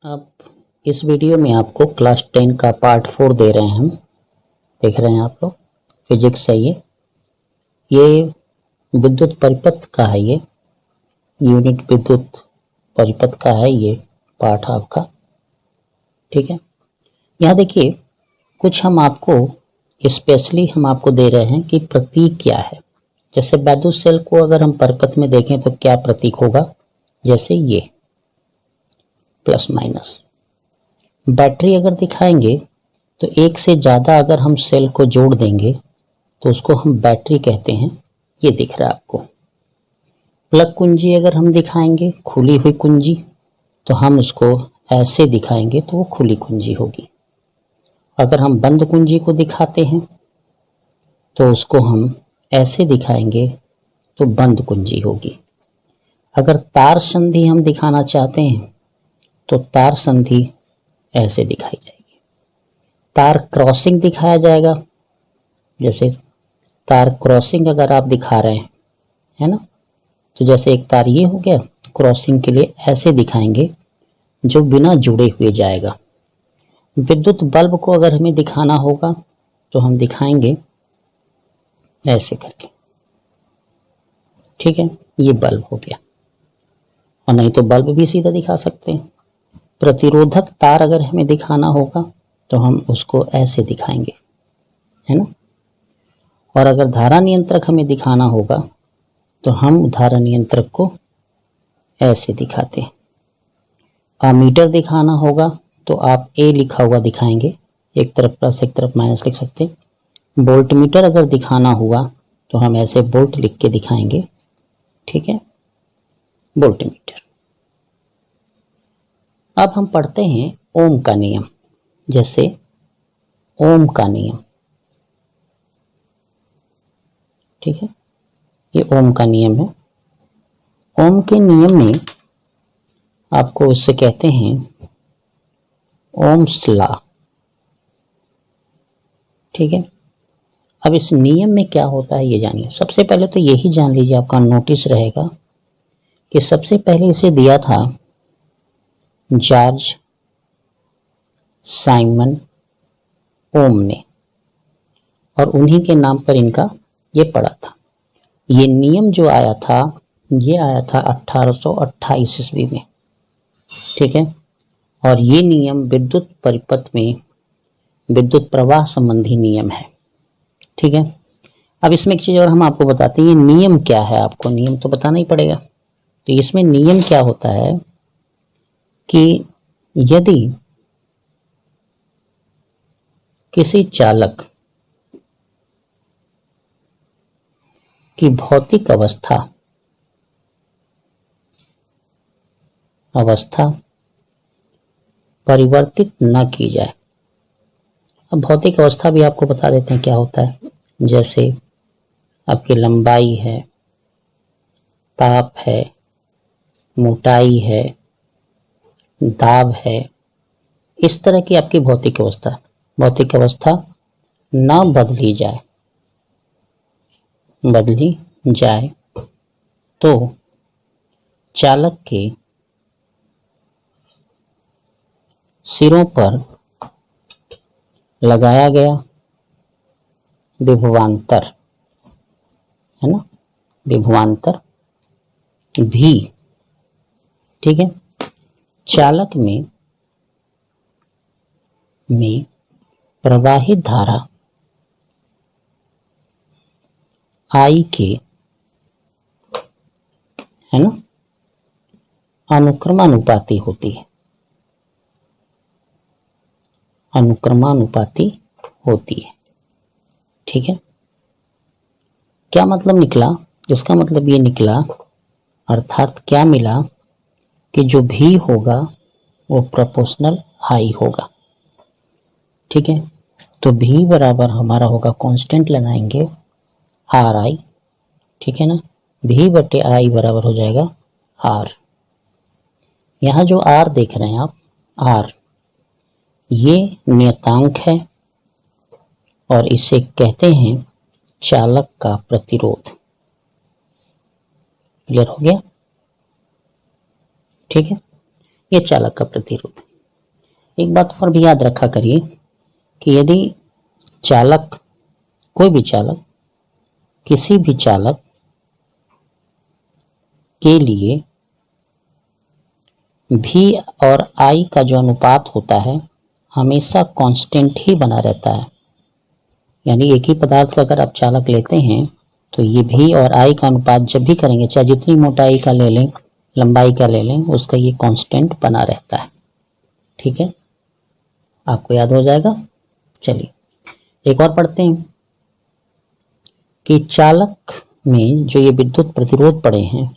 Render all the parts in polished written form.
अब इस वीडियो में आपको क्लास 10 का पार्ट 4 दे रहे हैं हम। देख रहे हैं आप लोग, फिजिक्स है ये विद्युत परिपथ का है, ये यूनिट विद्युत परिपथ का है ये पार्ट आपका। ठीक है, यहाँ देखिए कुछ हम आपको स्पेशली हम आपको दे रहे हैं कि प्रतीक क्या है। जैसे विद्युत सेल को अगर हम परिपथ में देखें तो क्या प्रतीक होगा, जैसे ये प्लस माइनस। बैटरी अगर दिखाएंगे तो एक से ज़्यादा अगर हम सेल को जोड़ देंगे तो उसको हम बैटरी कहते हैं, ये दिख रहा है आपको। प्लग कुंजी अगर हम दिखाएंगे, खुली हुई कुंजी, तो हम उसको ऐसे दिखाएंगे तो वो खुली कुंजी होगी। अगर हम बंद कुंजी को दिखाते हैं तो उसको हम ऐसे दिखाएंगे तो बंद कुंजी होगी। अगर तार संधि हम दिखाना चाहते हैं तो तार संधि ऐसे दिखाई जाएगी। तार क्रॉसिंग दिखाया जाएगा, जैसे तार क्रॉसिंग अगर आप दिखा रहे हैं, है ना, तो जैसे एक तार ये हो गया, क्रॉसिंग के लिए ऐसे दिखाएंगे जो बिना जुड़े हुए जाएगा। विद्युत बल्ब को अगर हमें दिखाना होगा तो हम दिखाएंगे ऐसे करके। ठीक है, ये बल्ब हो गया। और नहीं तो बल्ब भी सीधा दिखा सकते हैं। प्रतिरोधक तार अगर हमें दिखाना होगा तो हम उसको ऐसे दिखाएंगे, है ना। और अगर धारा नियंत्रक हमें दिखाना होगा तो हम धारा नियंत्रक को ऐसे दिखाते हैं। अमीटर दिखाना होगा तो आप ए लिखा हुआ दिखाएंगे, एक तरफ प्लस एक तरफ माइनस लिख सकते हैं। वोल्ट मीटर अगर दिखाना हुआ तो हम ऐसे वोल्ट लिख के दिखाएंगे। ठीक है, वोल्ट मीटर। अब हम पढ़ते हैं ओम का नियम। जैसे ओम का नियम, ठीक है, ये ओम का नियम है। ओम के नियम में आपको इससे कहते हैं ओम्स लॉ। ठीक है, अब इस नियम में क्या होता है ये जानिए। सबसे पहले तो यही जान लीजिए, आपका नोटिस रहेगा कि सबसे पहले इसे दिया था जॉर्ज साइमन ओम ने, और उन्हीं के नाम पर इनका ये पड़ा था। ये नियम जो आया था ये आया था 1828 ईस्वी में। ठीक है, और ये नियम विद्युत परिपथ में विद्युत प्रवाह संबंधी नियम है। ठीक है, अब इसमें एक चीज और हम आपको बताते हैं, ये नियम क्या है, आपको नियम तो बताना ही पड़ेगा। तो इसमें नियम क्या होता है कि यदि किसी चालक की भौतिक अवस्था परिवर्तित न की जाए। अब भौतिक अवस्था भी आपको बता देते हैं क्या होता है। जैसे आपकी लंबाई है, ताप है, मोटाई है, दाब है, इस तरह की आपकी भौतिक अवस्था न बदली जाए तो चालक के सिरों पर लगाया गया विभवांतर, है ना, विभवांतर भी, ठीक है, चालक में प्रवाहित धारा I के, है ना, अनुक्रमानुपाती होती है, ठीक है। क्या मतलब निकला, इसका मतलब ये निकला, अर्थात क्या मिला कि जो भी होगा वो प्रोपोर्शनल I होगा। ठीक है, तो V बराबर हमारा होगा, कांस्टेंट लगाएंगे RI, ठीक है ना, V बटे I बराबर हो जाएगा R। यहाँ जो R देख रहे हैं आप, R ये नियतांक है और इसे कहते हैं चालक का प्रतिरोध। क्लियर हो गया, ठीक है, ये चालक का प्रतिरोध। एक बात और भी याद रखा करिए कि यदि चालक, कोई भी चालक, किसी भी चालक के लिए V और I का जो अनुपात होता है हमेशा कांस्टेंट ही बना रहता है। यानी एक ही पदार्थ अगर आप चालक लेते हैं तो ये V और I का अनुपात जब भी करेंगे, चाहे जितनी मोटाई का ले लें, लंबाई का ले लें, उसका ये कांस्टेंट बना रहता है। ठीक है, आपको याद हो जाएगा। चलिए एक और पढ़ते हैं कि चालक में जो ये विद्युत प्रतिरोध पड़े हैं,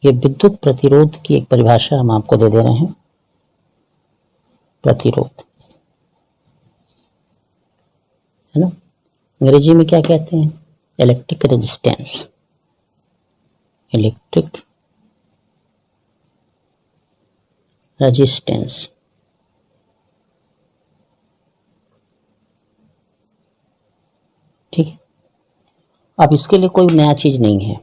ये विद्युत प्रतिरोध की एक परिभाषा हम आपको दे रहे हैं। प्रतिरोध है ना, अंग्रेजी में क्या कहते हैं? Electric resistance. Electric resistance. ठीक है, अब इसके लिए कोई नया चीज नहीं है,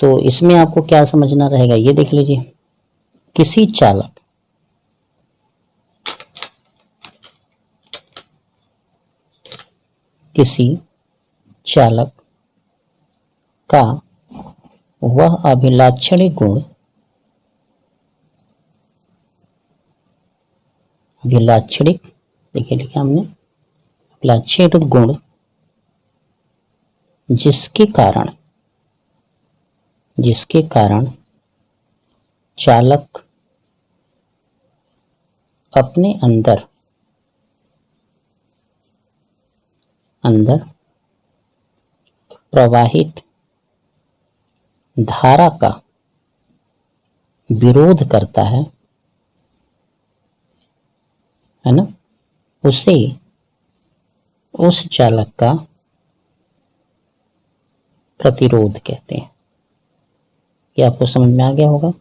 तो इसमें आपको क्या समझना रहेगा ये देख लीजिए। किसी चालक का वह अभिलाक्षणिक गुण, अभिलाक्षणिक देखिए लिखा हमने, अभिलाक्षणिक गुण जिसके कारण चालक अपने अंदर प्रवाहित धारा का विरोध करता है ना, उसे उस चालक का प्रतिरोध कहते हैं। ये आपको समझ में आ गया होगा।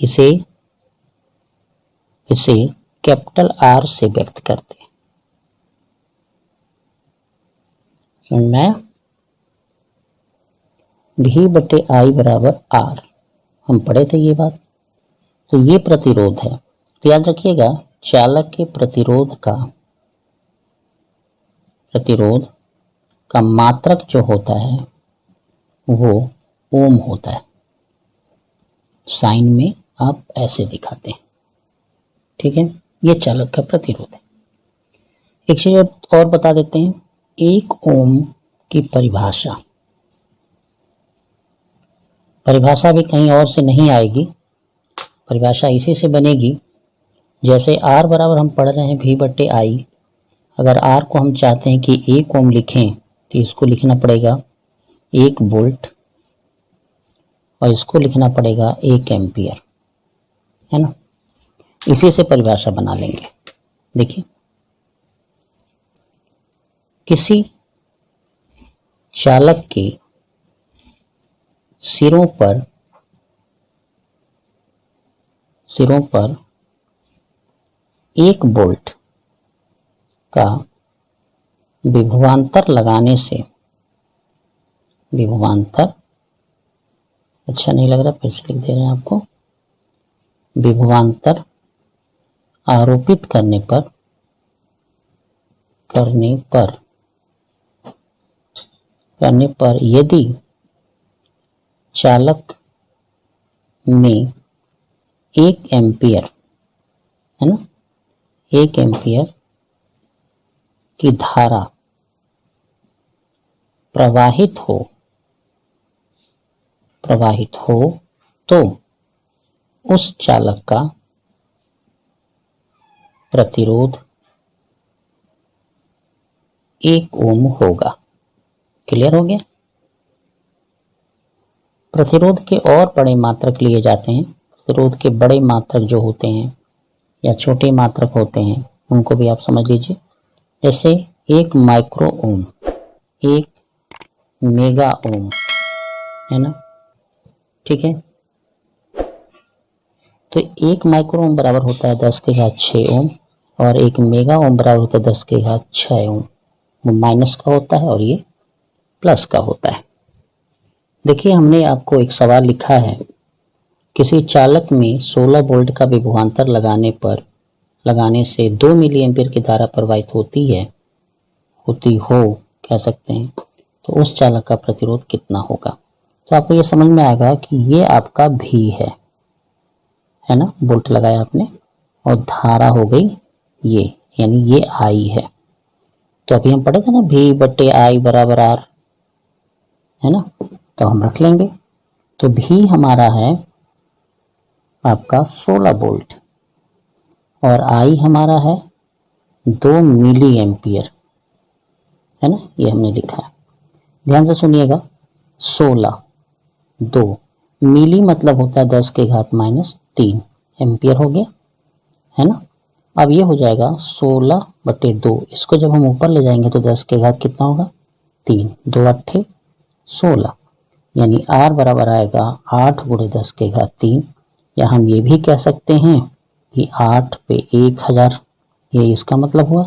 इसे कैपिटल R से व्यक्त करते हैं। समझ में आया? V/I बराबर R, हम पढ़े थे ये बात। तो ये प्रतिरोध है, तो याद रखिएगा चालक के प्रतिरोध का मात्रक जो होता है वो ओम होता है। साइन में आप ऐसे दिखाते हैं। ठीक है, ये चालक का प्रतिरोध है। एक चीज और बता देते हैं, 1 ओम की परिभाषा भी कहीं और से नहीं आएगी, परिभाषा इसी से बनेगी। जैसे R बराबर हम पढ़ रहे हैं V/I, अगर R को हम चाहते हैं कि 1 ओम लिखें तो इसको लिखना पड़ेगा 1 वोल्ट और इसको लिखना पड़ेगा 1 एम्पियर, है ना। इसी से परिभाषा बना लेंगे। देखिए, किसी चालक के सिरों पर 1 वोल्ट का विभवांतर लगाने से, विभवांतर अच्छा नहीं लग रहा, फिर से लिख दे रहे हैं आपको, विभवांतर आरोपित करने पर यदि चालक में 1 एम्पियर, है ना, 1 एम्पियर की धारा प्रवाहित हो तो उस चालक का प्रतिरोध 1 ओम होगा। क्लियर हो गया? प्रतिरोध के और बड़े मात्रक लिए जाते हैं। प्रतिरोध के बड़े मात्रक जो होते हैं या छोटे मात्रक होते हैं उनको भी आप समझ लीजिए। जैसे 1 माइक्रो ओम, 1 मेगा ओम, है ना। ठीक है, तो 1 माइक्रो ओम बराबर होता है 10⁶ ओम और 1 मेगा ओम बराबर होता है 10⁶ ओम। वो माइनस का होता है और ये प्लस का होता है। देखिए, हमने आपको एक सवाल लिखा है किसी चालक में 16 वोल्ट का विभवांतर लगाने से 2 मिली एम्पीयर की धारा प्रवाहित होती हो कह सकते हैं, तो उस चालक का प्रतिरोध कितना होगा। तो आपको ये समझ में आएगा कि ये आपका भी है ना, वोल्ट लगाया आपने और धारा हो गई ये, यानी ये आई है। तो अभी हम पढ़े थे ना V बटे I बराबर R, है ना, तो हम रख लेंगे। तो V हमारा है आपका 16 वोल्ट और I हमारा है 2 मिली एम्पियर, है ना, ये हमने लिखा है। ध्यान से सुनिएगा, 16 2 मिली मतलब होता है 10 के घात -3 एम्पियर हो गया, है ना। अब ये हो जाएगा 16 बटे 2, इसको जब हम ऊपर ले जाएंगे तो 10 के घात कितना होगा 3, 2 8 16, यानी R बराबर आएगा 8 गुणे 10 के घात 3, या हम ये भी कह सकते हैं कि 8 पे 1000, ये इसका मतलब हुआ,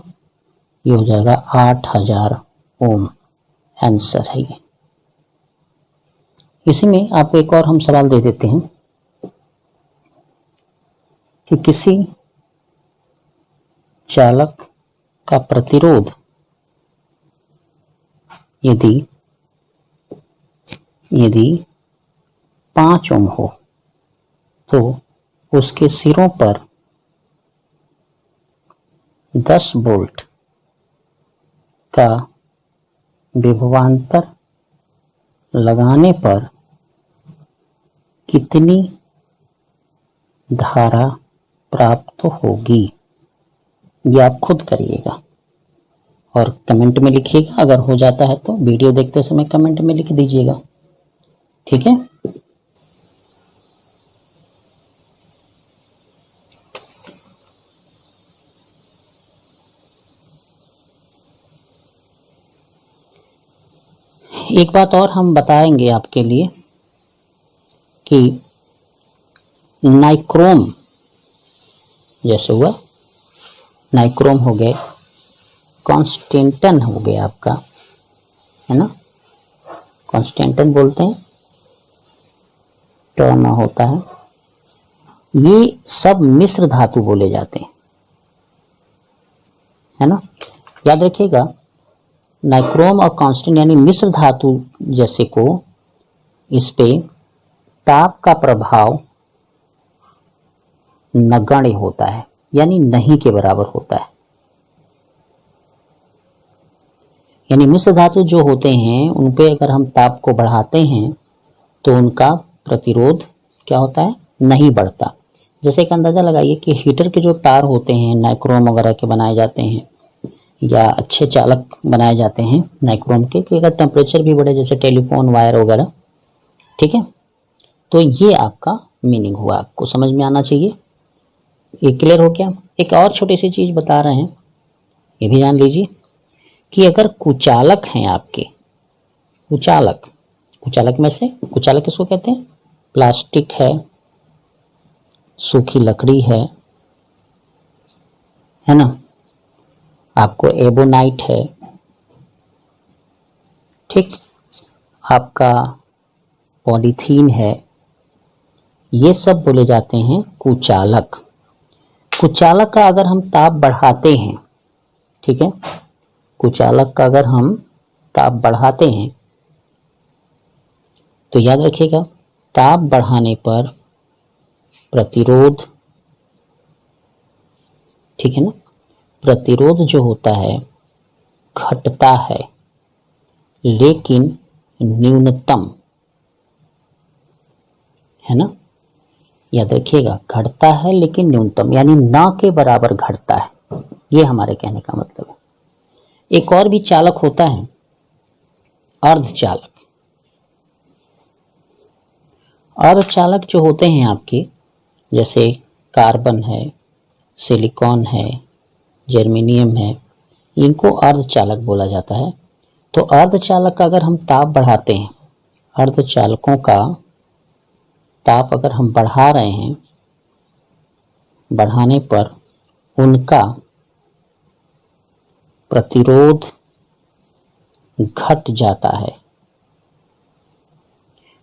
ये हो जाएगा 8000 ओम। आंसर है ये। इसी में आपको एक और हम सवाल दे देते हैं कि किसी चालक का प्रतिरोध यदि 5 ओम हो तो उसके सिरों पर 10 वोल्ट का विभवांतर लगाने पर कितनी धारा प्राप्त होगी। ये आप खुद करिएगा और कमेंट में लिखिएगा, अगर हो जाता है तो वीडियो देखते समय कमेंट में लिख दीजिएगा, ठीक है। एक बात और हम बताएंगे आपके लिए कि नाइक्रोम जैसे हुआ, नाइक्रोम हो गए, कॉन्स्टेंटन हो गया आपका, है ना, कॉन्स्टेंटन बोलते हैं, टर्न होता है, ये सब मिश्र धातु बोले जाते हैं, है ना। याद रखिएगा, नाइक्रोम और कांस्टेंट यानी मिश्र धातु जैसे को, इस पे ताप का प्रभाव नगण्य होता है, यानी नहीं के बराबर होता है। यानी मिश्र धातु जो होते हैं उन पे अगर हम ताप को बढ़ाते हैं तो उनका प्रतिरोध क्या होता है, नहीं बढ़ता। जैसे एक अंदाजा लगाइए कि हीटर के जो तार होते हैं नाइक्रोम वगैरह के बनाए जाते हैं, या अच्छे चालक बनाए जाते हैं नाइक्रोम के, कि अगर टेम्परेचर भी बढ़े जैसे टेलीफोन वायर वगैरह, ठीक है। तो ये आपका मीनिंग हुआ, आपको समझ में आना चाहिए। ये क्लियर हो गया। एक और छोटी सी चीज बता रहे हैं, ये भी जान लीजिए कि अगर कुचालक हैं आपके, कुचालक में से, कुचालक किसको कहते हैं, प्लास्टिक है, सूखी लकड़ी है ना, आपको एबोनाइट है, ठीक, आपका पॉलीथीन है, ये सब बोले जाते हैं कुचालक। कुचालक का अगर हम ताप बढ़ाते हैं, ठीक है, कुचालक का अगर हम ताप बढ़ाते हैं तो याद रखिएगा, ताप बढ़ाने पर प्रतिरोध, ठीक है ना, प्रतिरोध जो होता है घटता है, लेकिन न्यूनतम, है ना, याद रखिएगा, घटता है लेकिन न्यूनतम, यानी ना के बराबर घटता है, ये हमारे कहने का मतलब है। एक और भी चालक होता है अर्धचालक। अर्धचालक जो होते हैं आपके, जैसे कार्बन है, सिलिकॉन है, जर्मेनियम है, इनको अर्धचालक बोला जाता है। तो अर्धचालक का अगर हम ताप बढ़ाते हैं, अर्धचालकों का ताप अगर हम बढ़ा रहे हैं, बढ़ाने पर उनका प्रतिरोध घट जाता है।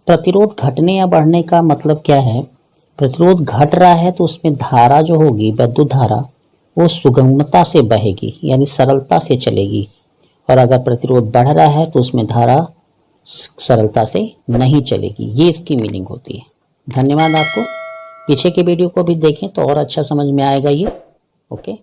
प्रतिरोध घटने या बढ़ने का मतलब क्या है प्रतिरोध घट रहा है तो उसमें धारा जो होगी, विद्युत धारा, वो सुगमता से बहेगी, यानी सरलता से चलेगी। और अगर प्रतिरोध बढ़ रहा है तो उसमें धारा सरलता से नहीं चलेगी। ये इसकी मीनिंग होती है। धन्यवाद। आपको पीछे के वीडियो को भी देखें तो और अच्छा समझ में आएगा ये। ओके।